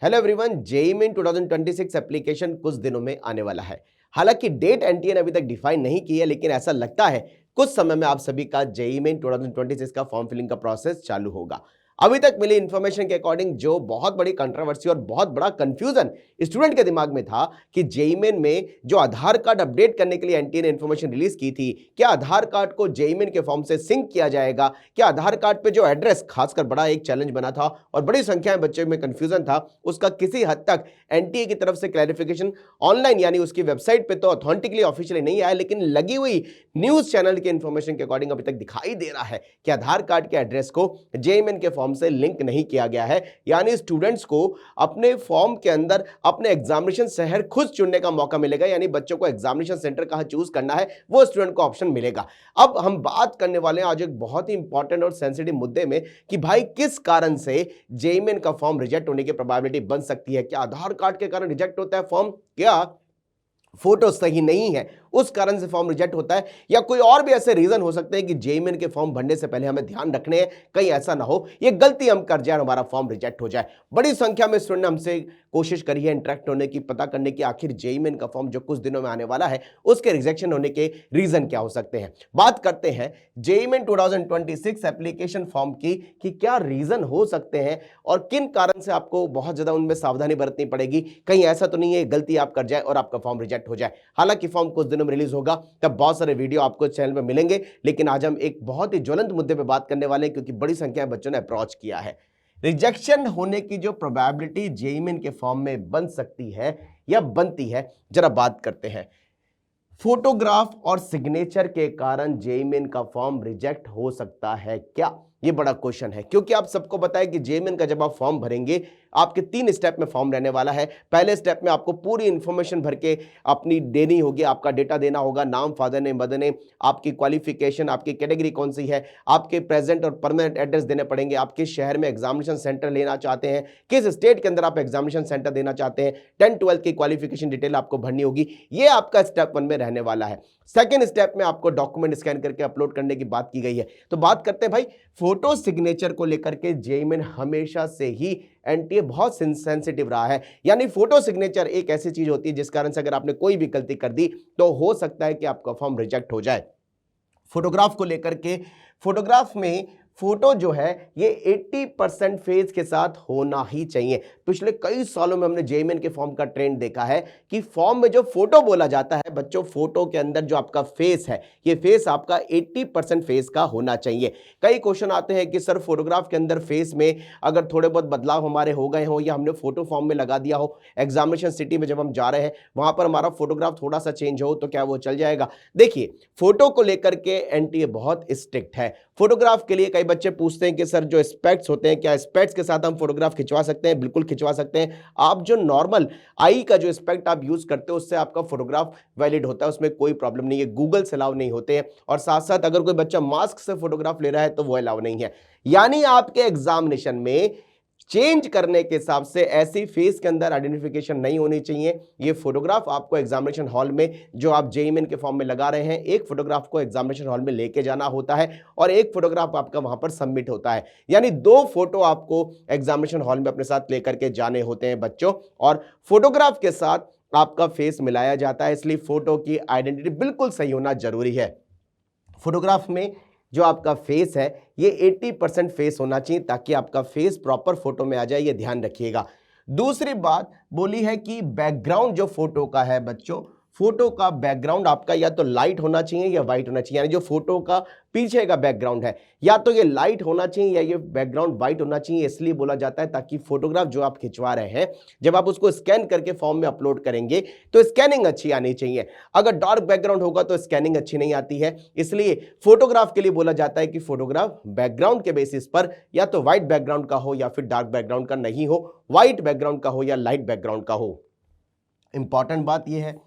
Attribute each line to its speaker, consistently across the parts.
Speaker 1: Hello everyone, JEE main 2026 application कुछ दिनों में आने वाला है। हालांकि डेट एनटीए ने अभी तक डिफाइन नहीं की है, लेकिन ऐसा लगता है कुछ समय में आप सभी का जेईई मेन 2026 का फॉर्म फिलिंग का प्रोसेस चालू होगा। अभी तक मिली इंफॉर्मेशन के अकॉर्डिंग जो बहुत बड़ी कंट्रोवर्सी और बहुत बड़ा कंफ्यूजन स्टूडेंट के दिमाग में था कि जेईई मेन में जो आधार कार्ड अपडेट करने के लिए एनटीए ने इंफॉर्मेशन रिलीज की थी, क्या आधार कार्ड को जेईई मेन के फॉर्म से सिंक किया जाएगा, क्या आधार कार्ड पे जो एड्रेस खासकर बड़ा एक चैलेंज बना था और बड़ी संख्या में बच्चों में कंफ्यूजन था, उसका किसी हद तक एनटीए की तरफ से क्लैरिफिकेशन ऑनलाइन यानी उसकी वेबसाइट पे तो ऑथेंटिकली ऑफिशियली नहीं आया, लेकिन लगी हुई न्यूज चैनल के इंफॉर्मेशन के अकॉर्डिंग अभी तक दिखाई दे रहा है कि आधार कार्ड के एड्रेस को जेईई मेन के फॉर्म से लिंक नहीं किया गया है। यानी स्टूडेंट्स को अपने फॉर्म के अंदर अपने एग्जामिनेशन शहर खुद चुनने का मौका मिलेगा, यानी बच्चों को एग्जामिनेशन सेंटर कहां चूज करना है वो स्टूडेंट को ऑप्शन मिलेगा। अब हम बात करने वाले हैं आज एक बहुत ही इंपॉर्टेंट और सेंसिटिव मुद्दे में कि भाई किस कारण से जेईई मेन का फॉर्म रिजेक्ट होने की प्रोबेबिलिटी बन सकती है। क्या आधार कार्ड के कारण रिजेक्ट होता है फॉर्म, क्या फोटो सही नहीं है उस कारण से फॉर्म रिजेक्ट होता है, या कोई और भी ऐसे रीजन हो सकते हैं कि जेईई मेन के फॉर्म भरने से पहले हमें ध्यान रखने हैं कहीं ऐसा ना हो ये गलती हम कर जाए और हमारा फॉर्म रिजेक्ट हो जाए। बड़ी संख्या में स्टूडेंट ने हमसे कोशिश करी है इंटरेक्ट होने की, पता करने की आखिर जेईई मेन का फॉर्म जो कुछ दिनों में आने वाला है उसके रिजेक्शन होने के रीजन क्या हो सकते हैं। बात करते हैं जेईई मेन 2026 एप्लीकेशन फॉर्म की कि क्या रीजन हो सकते हैं और किन कारण से आपको बहुत ज्यादा उनमें सावधानी बरतनी पड़ेगी, कहीं ऐसा तो नहीं है गलती आप कर जाए और आपका फॉर्म रिजेक्ट हो जाए। हालांकि फॉर्म कुछ दिनों में रिलीज होगा, तब बहुत सारे वीडियो आपको चैनल में मिलेंगे, लेकिन आज हम एक बहुत ही ज्वलंत मुद्दे पे बात करने वाले हैं क्योंकि बड़ी संख्या में बच्चों ने अप्रोच किया है। रिजेक्शन होने की जो प्रोबेबिलिटी जेईई मेन के फॉर्म में बन सकती है या बनती है, जरा बात करते हैं। फोटोग्राफ और सिग्नेचर के कारण जेईई मेन का फॉर्म रिजेक्ट हो सकता है क्या, ये बड़ा क्वेश्चन है, क्योंकि आप सबको पता है कि जेईई मेन का जब आप फॉर्म भरेंगे आपके 3 स्टेप में फॉर्म रहने वाला है। पहले स्टेप में आपको पूरी इंफॉर्मेशन भर के अपनी देनी होगी, आपका डेटा देना होगा, नाम, फादर नेम, मदर नेम, आपकी क्वालिफिकेशन, आपकी कैटेगरी कौन सी है, आपके प्रेजेंट और परमानेंट एड्रेस देने पड़ेंगे, आप किस शहर में एग्जामिनेशन सेंटर लेना चाहते हैं, किस स्टेट के अंदर आप एग्जामिनेशन सेंटर देना चाहते हैं, 10-12 की क्वालिफिकेशन डिटेल आपको भरनी होगी। ये आपका स्टेप 1 में रहने वाला है। सेकेंड स्टेप में आपको डॉक्यूमेंट स्कैन करके अपलोड करने की बात की गई है। तो बात करते हैं भाई फोटो सिग्नेचर को लेकर के जेईई मेन हमेशा से ही एनटीए बहुत सेंसिटिव रहा है। यानी फोटो सिग्नेचर एक ऐसी चीज होती है जिस कारण से अगर आपने कोई भी गलती कर दी तो हो सकता है कि आपका फॉर्म रिजेक्ट हो जाए। फोटोग्राफ को लेकर के, फोटोग्राफ में फोटो जो है ये 80% फेज के साथ होना ही चाहिए। पिछले कई सालों में हमने जेईई मेन के फॉर्म का ट्रेंड देखा है कि फॉर्म में जो फोटो बोला जाता है बच्चों, फोटो के अंदर जो आपका फेस है ये फेस आपका 80% फेस का होना चाहिए। कई क्वेश्चन आते हैं कि सर फोटोग्राफ के अंदर फेस में अगर थोड़े बहुत बदलाव हमारे हो गए हो या हमने फोटो फॉर्म में लगा दिया हो, एग्जामिनेशन सिटी में जब हम जा रहे हैं वहां पर हमारा फोटोग्राफ थोड़ा सा चेंज हो तो क्या वो चल जाएगा। देखिए फोटो को लेकर के एनटीए बहुत स्ट्रिक्ट है। फोटोग्राफ के लिए कई बच्चे पूछते हैं कि सर जो स्पेक्ट्स होते हैं क्या स्पेक्ट्स के साथ हम फोटोग्राफ खिंचवा सकते हैं? बिल्कुल खिंचवा सकते हैं। आप जो नॉर्मल आई का जो स्पेक्ट आप यूज करते हो उससे आपका फोटोग्राफ वैलिड होता है, उसमें कोई प्रॉब्लम नहीं है। गूगल से अलाउ नहीं होते हैं और साथ साथ अगर कोई बच्चा मास्क से फोटोग्राफ ले रहा है तो वो अलाउ नहीं है। यानी आपके एग्जामिनेशन में चेंज करने के हिसाब से ऐसी फेस के अंदर आइडेंटिफिकेशन नहीं होनी चाहिए। ये फोटोग्राफ आपको एग्जामिनेशन हॉल में जो आप जेईई मेन के फॉर्म में लगा रहे हैं, एक फोटोग्राफ को एग्जामिनेशन हॉल में लेके जाना होता है और एक फोटोग्राफ आपका वहां पर सबमिट होता है। यानी 2 फोटो आपको एग्जामिनेशन हॉल में अपने साथ लेकर के जाने होते हैं बच्चों, और फोटोग्राफ के साथ आपका फेस मिलाया जाता है, इसलिए फोटो की आइडेंटिटी बिल्कुल सही होना जरूरी है। फोटोग्राफ में जो आपका फेस है ये 80% फेस होना चाहिए ताकि आपका फेस प्रॉपर फोटो में आ जाए, ये ध्यान रखिएगा। दूसरी बात बोली है कि बैकग्राउंड जो फोटो का है बच्चों, फोटो का बैकग्राउंड आपका या तो लाइट होना चाहिए या व्हाइट होना चाहिए। यानी जो फोटो का पीछे का बैकग्राउंड है या तो ये लाइट होना चाहिए या ये बैकग्राउंड व्हाइट होना चाहिए। इसलिए बोला जाता है ताकि फोटोग्राफ जो आप खिंचवा रहे हैं जब आप उसको स्कैन करके फॉर्म में अपलोड करेंगे तो स्कैनिंग अच्छी आनी चाहिए। अगर डार्क बैकग्राउंड होगा तो स्कैनिंग अच्छी नहीं आती है। इसलिए फोटोग्राफ के लिए बोला जाता है कि फोटोग्राफ बैकग्राउंड के बेसिस पर या तो व्हाइट बैकग्राउंड का हो या फिर डार्क बैकग्राउंड का नहीं हो, व्हाइट बैकग्राउंड का हो या लाइट बैकग्राउंड का हो। इंपॉर्टेंट बात यह है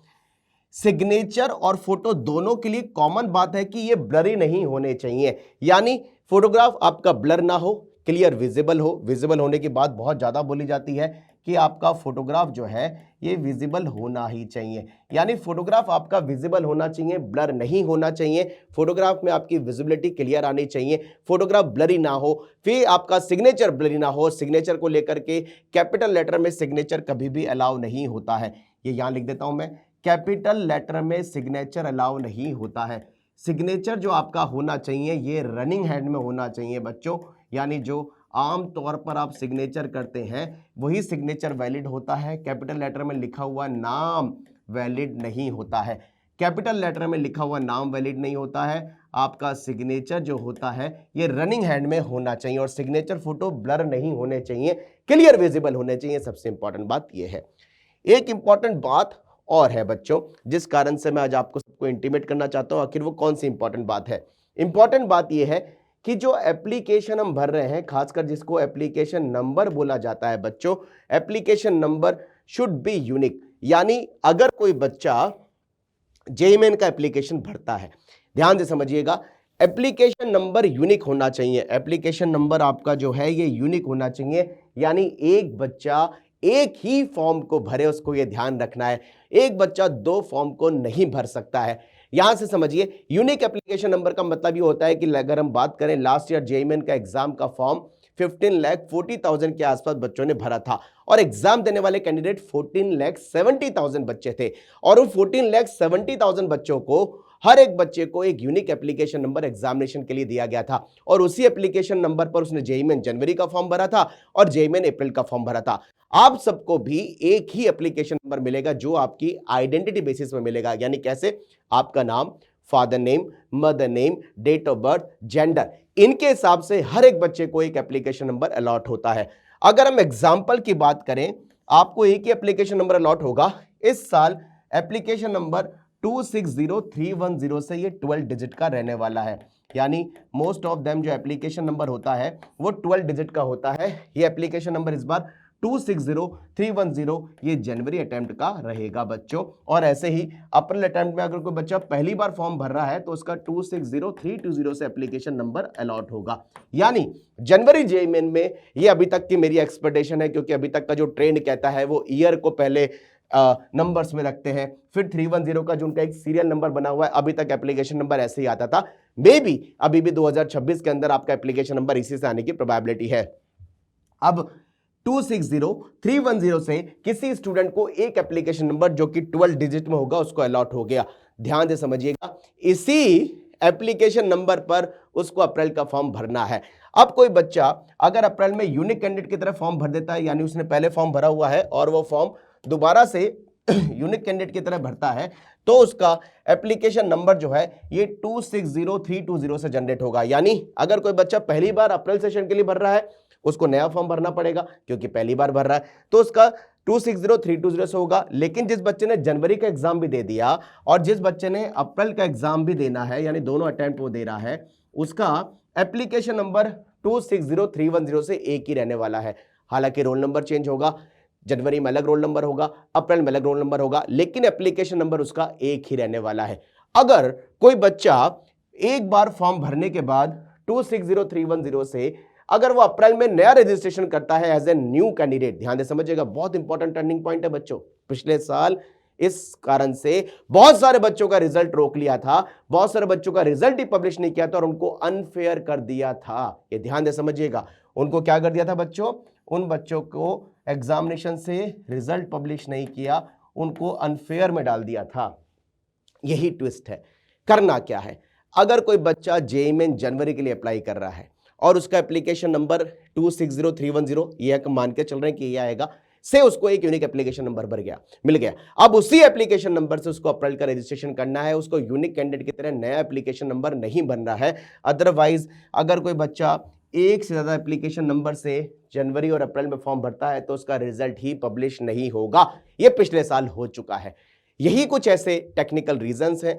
Speaker 1: सिग्नेचर और फोटो दोनों के लिए कॉमन बात है कि ये ब्लरी नहीं होने चाहिए। यानी फोटोग्राफ आपका ब्लर ना हो, क्लियर विजिबल हो। विजिबल होने की बात बहुत ज्यादा बोली जाती है कि आपका फोटोग्राफ जो है ये विजिबल होना ही चाहिए, यानी फोटोग्राफ आपका विजिबल होना चाहिए, ब्लर नहीं होना चाहिए। फोटोग्राफ में आपकी विजिबिलिटी क्लियर आनी चाहिए, फोटोग्राफ ब्लरी ना हो, फिर आपका सिग्नेचर ब्लरी ना हो। सिग्नेचर को लेकर के कैपिटल लेटर में सिग्नेचर कभी भी अलाउ नहीं होता है, ये यहां लिख देता हूं मैं, कैपिटल लेटर में सिग्नेचर अलाउ नहीं होता है। सिग्नेचर जो आपका होना चाहिए ये रनिंग हैंड में होना चाहिए बच्चों, यानी जो आम तौर पर आप सिग्नेचर करते हैं वही सिग्नेचर वैलिड होता है। कैपिटल लेटर में लिखा हुआ नाम वैलिड नहीं होता है, कैपिटल लेटर में लिखा हुआ नाम वैलिड नहीं होता है। आपका सिग्नेचर जो होता है ये रनिंग हैंड में होना चाहिए और सिग्नेचर फोटो ब्लर नहीं होने चाहिए, क्लियर विजिबल होने चाहिए। सबसे इंपॉर्टेंट बात यह है। एक इंपॉर्टेंट बात और है बच्चों, जिस कारण से मैं आज आपको सबको इंटीमेट करना चाहता हूं, आखिर वो कौन सी इंपॉर्टेंट बात है। इंपॉर्टेंट बात यह है कि जो एप्लीकेशन हम भर रहे हैं, खासकर जिसको एप्लीकेशन नंबर बोला जाता है बच्चों, application number should be unique. यानी अगर कोई बच्चा जेईई मेन का एप्लीकेशन भरता है, ध्यान से समझिएगा, एप्लीकेशन नंबर यूनिक होना चाहिए। एप्लीकेशन नंबर आपका जो है ये यूनिक होना चाहिए, यानी एक बच्चा एक ही फॉर्म को भरे, उसको ये ध्यान रखना है। एक बच्चा दो फॉर्म को नहीं भर सकता है। यहां से समझिए, यूनिक एप्लीकेशन नंबर का मतलब ये होता है कि अगर हम बात करें लास्ट ईयर जेईई मेन का एग्जाम का फॉर्म 15,40,000 के आसपास बच्चों ने भरा था और एग्जाम देने वाले कैंडिडेट 14,70,000 बच्चे थे, और उन 14,70,000 बच्चों को हर एक बच्चे को एक यूनिक एप्लीकेशन नंबर एग्जामिनेशन के लिए दिया गया था, और उसी एप्लीकेशन नंबर पर उसने जेईई मेन जनवरी का फॉर्म भरा था और जेईई मेन अप्रैल का फॉर्म भरा था। आप सबको भी एक ही एप्लीकेशन नंबर मिलेगा जो आपकी आइडेंटिटी बेसिस में मिलेगा, यानी कैसे, आपका नाम, father name, mother name, date of birth, gender, इनके हिसाब से हर एक बच्चे को एक एप्लीकेशन नंबर अलॉट होता है। अगर हम एग्जाम्पल की बात करें, आपको एक ही एप्लीकेशन नंबर अलॉट होगा। इस साल एप्लीकेशन नंबर 260310 से ये 12 डिजिट का रहने वाला है, यानी मोस्ट ऑफ देम जो एप्लीकेशन नंबर होता है वो 12 डिजिट का होता है। ये एप्लीकेशन नंबर इस बार 260310 ये जनवरी अटेम्प्ट का रहेगा बच्चों, और ऐसे ही अप्रैल अटेम्प्ट में अगर कोई बच्चा पहली बार फॉर्म भर रहा है तो उसका 260320 से एप्लीकेशन नंबर अलॉट होगा। यानी जनवरी जेईई मेन में ये अभी तक की मेरी एक्सपेक्टेशन है, क्योंकि अभी तक का जो ट्रेंड कहता है वो ईयर को पहले नंबर्स में रखते हैं, फिर 310 का जो उनका एक सीरियल नंबर बना हुआ है, अभी तक एप्लीकेशन नंबर ऐसे ही आता था। मे बी अभी भी 2026 के अंदर आपका एप्लीकेशन नंबर इसी से आने की प्रोबेबिलिटी है। अब 260310 से किसी स्टूडेंट को एक एप्लीकेशन नंबर जो कि 12 डिजिट में होगा उसको अलॉट हो गया। ध्यान से समझिएगा, इसी एप्लीकेशन नंबर पर उसको अप्रैल का फॉर्म भरना है। अब कोई बच्चा अगर अप्रैल में यूनिक कैंडिडेट की तरह फॉर्म भर देता है, यानी उसने पहले फॉर्म भरा हुआ है और वो फॉर्म दोबारा से यूनिक कैंडिडेट की तरह भरता है, तो उसका एप्लीकेशन नंबर जो है ये 260320 से जनरेट होगा। यानी अगर कोई बच्चा पहली बार अप्रैल सेशन के लिए भर रहा है, उसको नया फॉर्म भरना पड़ेगा क्योंकि पहली बार भर रहा है, तो उसका 260320 से होगा। लेकिन जिस बच्चे ने जनवरी का एग्जाम भी दे दिया और जिस बच्चे ने अप्रैल का एग्जाम भी देना है, यानी दोनों अटेम्प्ट वो दे रहा है, उसका एप्लीकेशन नंबर 260310 से एक ही रहने वाला है। हालांकि रोल नंबर चेंज होगा, जनवरी में अलग रोल नंबर होगा, अप्रैल में अलग रोल नंबर होगा, लेकिन एप्लीकेशन नंबर उसका एक ही रहने वाला है। अगर कोई बच्चा एक बार फॉर्म भरने के बाद 260310 से अगर वो अप्रैल में नया रजिस्ट्रेशन करता है एज ए न्यू कैंडिडेट, ध्यान से समझिएगा, बहुत इंपॉर्टेंट टर्निंग पॉइंट है बच्चों। पिछले साल इस कारण से बहुत सारे बच्चों का रिजल्ट रोक लिया था, बहुत सारे बच्चों का रिजल्ट ही पब्लिश नहीं किया था और उनको अनफेयर कर दिया था। ये ध्यान से समझिएगा, उनको क्या कर दिया था बच्चों, उन बच्चों को एग्जामिनेशन से रिजल्ट पब्लिश नहीं किया, उनको अनफेयर में डाल दिया था। यही ट्विस्ट है। करना क्या है, अगर कोई बच्चा जेईई मेन जनवरी के लिए अप्लाई कर रहा है और उसका एप्लीकेशन नंबर 260310 ये मान के चल रहे हैं कि ये आएगा, से उसको एक यूनिक एप्लीकेशन नंबर मिल गया। अब उसी एप्लीकेशन नंबर से उसको अप्रैल का रजिस्ट्रेशन करना है, उसको यूनिक कैंडिडेट की तरह नया एप्लीकेशन नंबर नहीं बन रहा है। अदरवाइज अगर कोई बच्चा एक से ज्यादा एप्लीकेशन नंबर से जनवरी और अप्रैल में फॉर्म भरता है तो उसका रिजल्ट ही पब्लिश नहीं होगा। यह पिछले साल हो चुका है। यही कुछ ऐसे टेक्निकल रीजंस हैं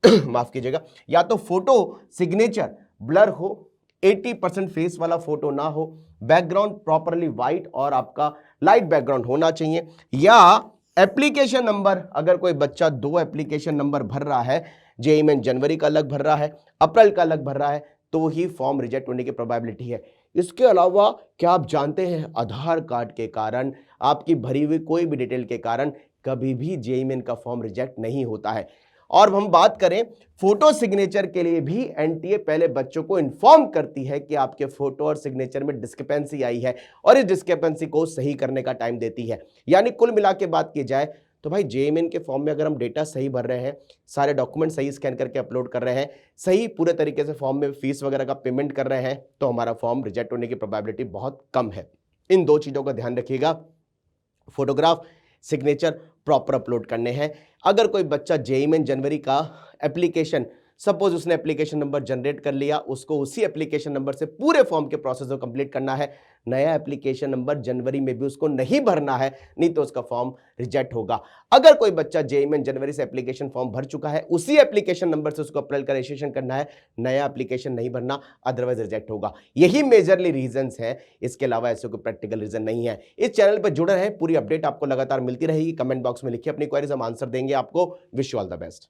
Speaker 1: माफ कीजिएगा, या तो फोटो सिग्नेचर ब्लर हो, 80% फेस वाला फोटो ना हो, बैकग्राउंड प्रॉपरली व्हाइट और आपका लाइट बैकग्राउंड होना चाहिए, या एप्लीकेशन नंबर अगर कोई बच्चा दो एप्लीकेशन नंबर भर रहा है, जेईई मेन जनवरी का अलग भर रहा है, अप्रैल का अलग भर रहा है, तो ही फॉर्म रिजेक्ट होने की प्रोबेबिलिटी है। इसके अलावा क्या आप जानते हैं आधार कार्ड के कारण, आपकी भरी हुई कोई भी डिटेल के कारण कभी भी जेईई मेन का फॉर्म रिजेक्ट नहीं होता है। और हम बात करें फोटो सिग्नेचर के लिए भी एनटीए पहले बच्चों को इन्फॉर्म करती है कि आपके फोटो और सिग्नेचर में डिस्क्रिपेंसी आई है और इस डिस्क्रिपेंसी को सही करने का टाइम देती है। यानी कुल मिला के बात की जाए तो भाई जेईई मेन के फॉर्म में अगर हम डेटा सही भर रहे हैं, सारे डॉक्यूमेंट सही स्कैन करके अपलोड कर रहे हैं, सही पूरे तरीके से फॉर्म में फीस वगैरह का पेमेंट कर रहे हैं, तो हमारा फॉर्म रिजेक्ट होने की प्रोबेबिलिटी बहुत कम है। इन दो चीजों का ध्यान रखिएगा, फोटोग्राफ, सिग्नेचर प्रॉपर अपलोड करने हैं। अगर कोई बच्चा जेईई मेन जनवरी का एप्लीकेशन, सपोज उसने एप्लीकेशन नंबर जनरेट कर लिया, उसको उसी एप्लीकेशन नंबर से पूरे फॉर्म के प्रोसेस को कंप्लीट करना है। नया एप्लीकेशन नंबर जनवरी में भी उसको नहीं भरना है, नहीं तो उसका फॉर्म रिजेक्ट होगा। अगर कोई बच्चा जेईई मेन जनवरी से एप्लीकेशन फॉर्म भर चुका है, उसी एप्लीकेशन नंबर से उसको अप्रैल का रजिस्ट्रेशन करना है, नया एप्लीकेशन नहीं भरना, अदरवाइज रिजेक्ट होगा। यही मेजरली रीजंस हैं, इसके अलावा ऐसे कोई प्रैक्टिकल रीजन नहीं है। इस चैनल पर जुड़े रहें, पूरी अपडेट आपको लगातार मिलती रहेगी। कमेंट बॉक्स में लिखिए अपनी क्वेरीज, हम आंसर देंगे आपको। Wish you all the best.